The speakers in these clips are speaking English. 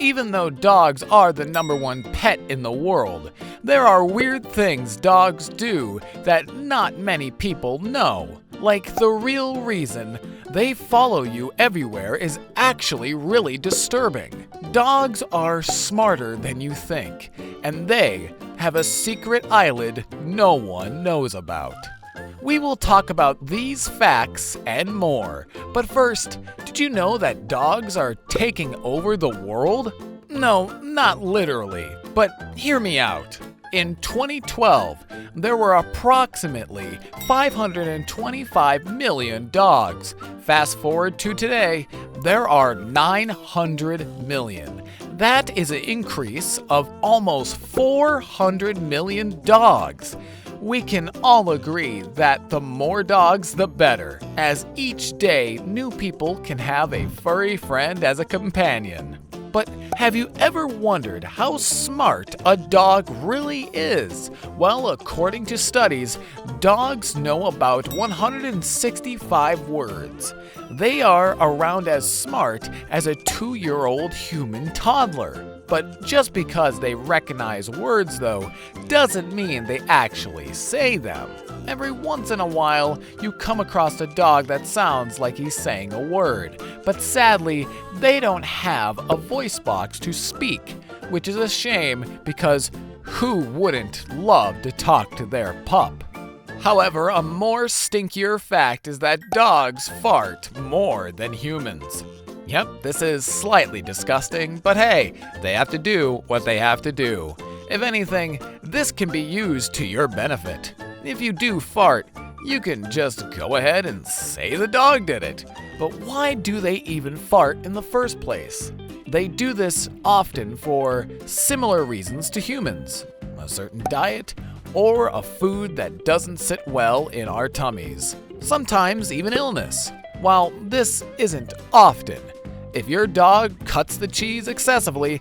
even though dogs are the #1 pet in the world, there are weird things dogs do that not many people know. Like the real reason they follow you everywhere is actually really disturbing. Dogs are smarter than you think, and they have a secret eyelid no one knows about. We will talk about these facts and more, but first, did you know that dogs are taking over the world? No, not literally, but hear me out. In 2012, there were approximately 525 million dogs. Fast forward to today, there are 900 million. That is an increase of almost 400 million dogs. We can all agree that the more dogs, the better, as each day new people can have a furry friend as a companion. But have you ever wondered how smart a dog really is? Well, according to studies, dogs know about 165 words. They are around as smart as a 2-year-old human toddler. But just because they recognize words, though, doesn't mean they actually say them. Every once in a while, you come across a dog that sounds like he's saying a word, but sadly, they don't have a voice box to speak, which is a shame because who wouldn't love to talk to their pup? However, a more stinkier fact is that dogs fart more than humans. Yep, this is slightly disgusting, but hey, they have to do what they have to do. If anything, this can be used to your benefit. If you do fart, you can just go ahead and say the dog did it. But why do they even fart in the first place? They do this often for similar reasons to humans: a certain diet or a food that doesn't sit well in our tummies. Sometimes even illness. While this isn't often, if your dog cuts the cheese excessively,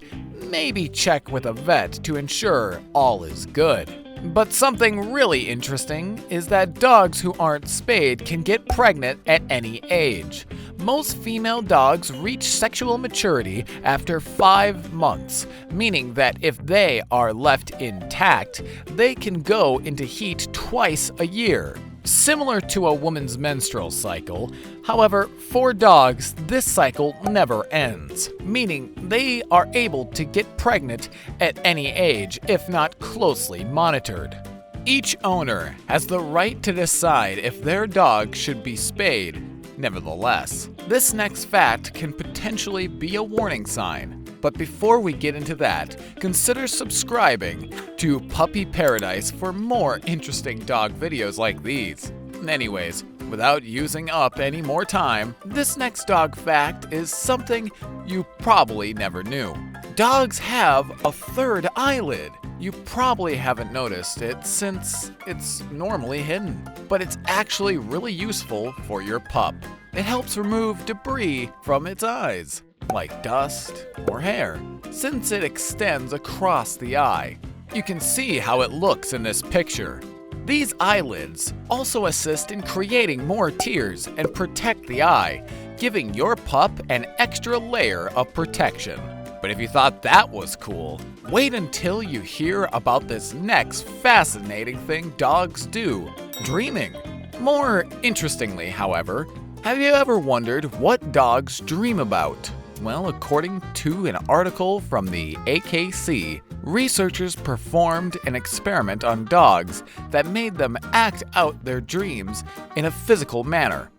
maybe check with a vet to ensure all is good. But something really interesting is that dogs who aren't spayed can get pregnant at any age. Most female dogs reach sexual maturity after 5 months, meaning that if they are left intact, they can go into heat twice a year. Similar to a woman's menstrual cycle, however, for dogs, this cycle never ends, meaning they are able to get pregnant at any age if not closely monitored. Each owner has the right to decide if their dog should be spayed. Nevertheless, this next fact can potentially be a warning sign. But before we get into that, consider subscribing to Puppy Paradise for more interesting dog videos like these. Anyways, without using up any more time, this next dog fact is something you probably never knew. Dogs have a third eyelid. You probably haven't noticed it since it's normally hidden, but it's actually really useful for your pup. It helps remove debris from its eyes, like dust or hair, since it extends across the eye. You can see how it looks in this picture. These eyelids also assist in creating more tears and protect the eye, giving your pup an extra layer of protection. But if you thought that was cool, wait until you hear about this next fascinating thing dogs do: dreaming. More interestingly, however, have you ever wondered what dogs dream about? Well, according to an article from the AKC, researchers performed an experiment on dogs that made them act out their dreams in a physical manner.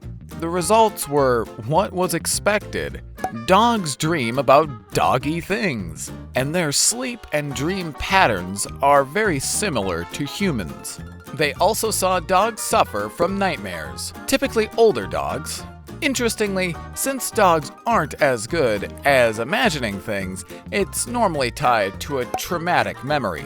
The results were what was expected. Dogs dream about doggy things, and their sleep and dream patterns are very similar to humans. They also saw dogs suffer from nightmares, typically older dogs. Interestingly, since dogs aren't as good as imagining things, it's normally tied to a traumatic memory.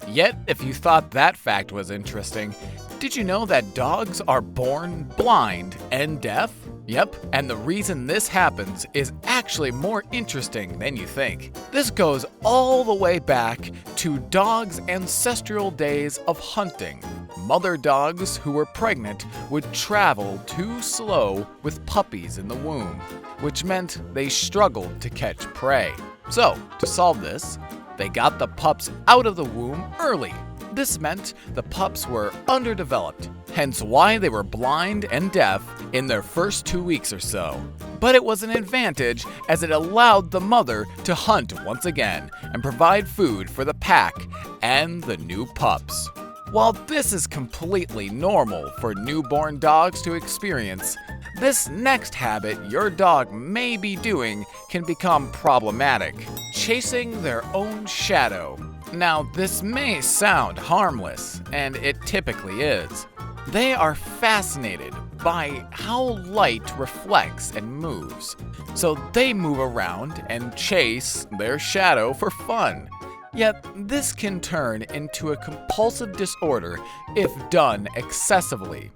Yet, if you thought that fact was interesting, did you know that dogs are born blind and deaf? Yep, and the reason this happens is actually more interesting than you think. This goes all the way back to dogs' ancestral days of hunting. Mother dogs who were pregnant would travel too slow with puppies in the womb, which meant they struggled to catch prey. So, to solve this, they got the pups out of the womb early. This meant the pups were underdeveloped, hence why they were blind and deaf in their first 2 weeks or so. But it was an advantage as it allowed the mother to hunt once again and provide food for the pack and the new pups. While this is completely normal for newborn dogs to experience, this next habit your dog may be doing can become problematic: chasing their own shadow. Now, this may sound harmless, and it typically is. They are fascinated by how light reflects and moves, so they move around and chase their shadow for fun. Yet, this can turn into a compulsive disorder if done excessively.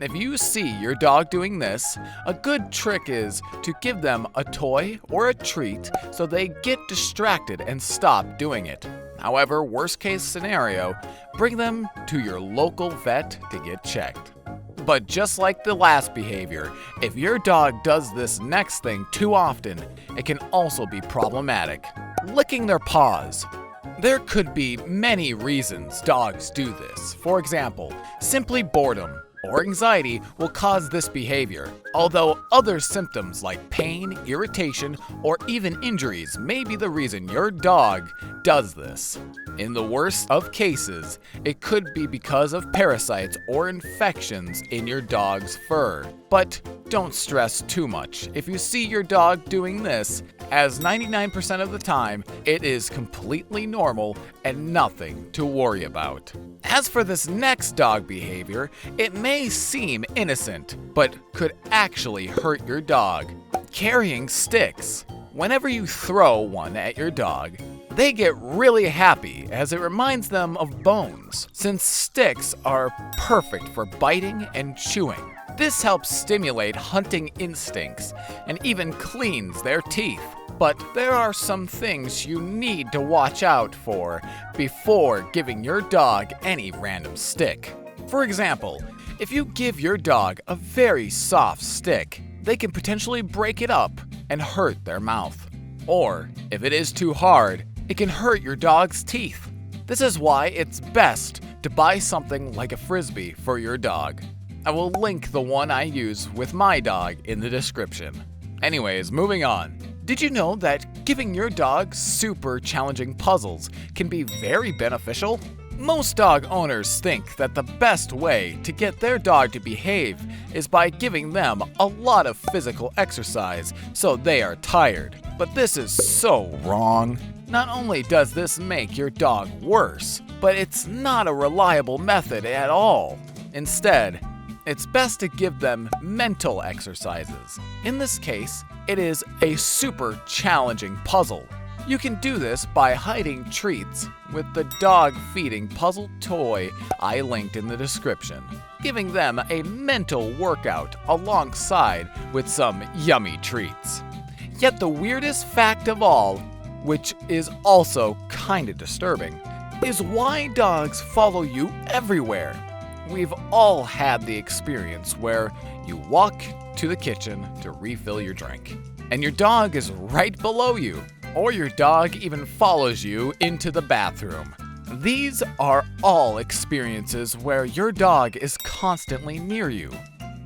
If you see your dog doing this, a good trick is to give them a toy or a treat so they get distracted and stop doing it. However, worst case scenario, bring them to your local vet to get checked. But just like the last behavior, if your dog does this next thing too often, it can also be problematic: licking their paws. There could be many reasons dogs do this. For example, simply boredom or anxiety will cause this behavior, although other symptoms like pain, irritation, or even injuries may be the reason your dog does this. In the worst of cases, it could be because of parasites or infections in your dog's fur. But don't stress too much if you see your dog doing this, as 99% of the time, it is completely normal and nothing to worry about. As for this next dog behavior, it may seem innocent, but could actually hurt your dog: carrying sticks. Whenever you throw one at your dog, they get really happy as it reminds them of bones, since sticks are perfect for biting and chewing. This helps stimulate hunting instincts and even cleans their teeth. But there are some things you need to watch out for before giving your dog any random stick. For example, if you give your dog a very soft stick, they can potentially break it up and hurt their mouth. Or, if it is too hard, it can hurt your dog's teeth. This is why it's best to buy something like a frisbee for your dog. I will link the one I use with my dog in the description. Anyways, moving on. Did you know that giving your dog super challenging puzzles can be very beneficial? Most dog owners think that the best way to get their dog to behave is by giving them a lot of physical exercise so they are tired. But this is so wrong. Not only does this make your dog worse, but it's not a reliable method at all. Instead, it's best to give them mental exercises. In this case, it is a super challenging puzzle. You can do this by hiding treats with the dog feeding puzzle toy I linked in the description, giving them a mental workout alongside with some yummy treats. Yet the weirdest fact of all, which is also kinda disturbing, is why dogs follow you everywhere. We've all had the experience where you walk to the kitchen to refill your drink, and your dog is right below you, or your dog even follows you into the bathroom. These are all experiences where your dog is constantly near you.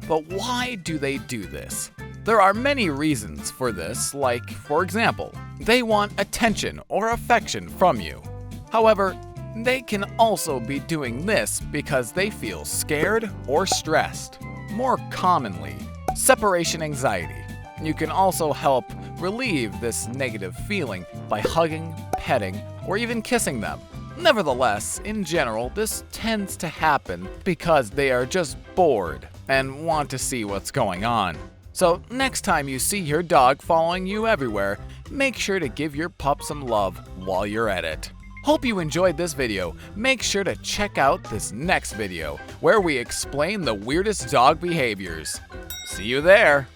But why do they do this? There are many reasons for this, like, for example, they want attention or affection from you. However, they can also be doing this because they feel scared or stressed. More commonly, separation anxiety. You can also help relieve this negative feeling by hugging, petting, or even kissing them. Nevertheless, in general, this tends to happen because they are just bored and want to see what's going on. So next time you see your dog following you everywhere, make sure to give your pup some love while you're at it. Hope you enjoyed this video. Make sure to check out this next video where we explain the weirdest dog behaviors. See you there!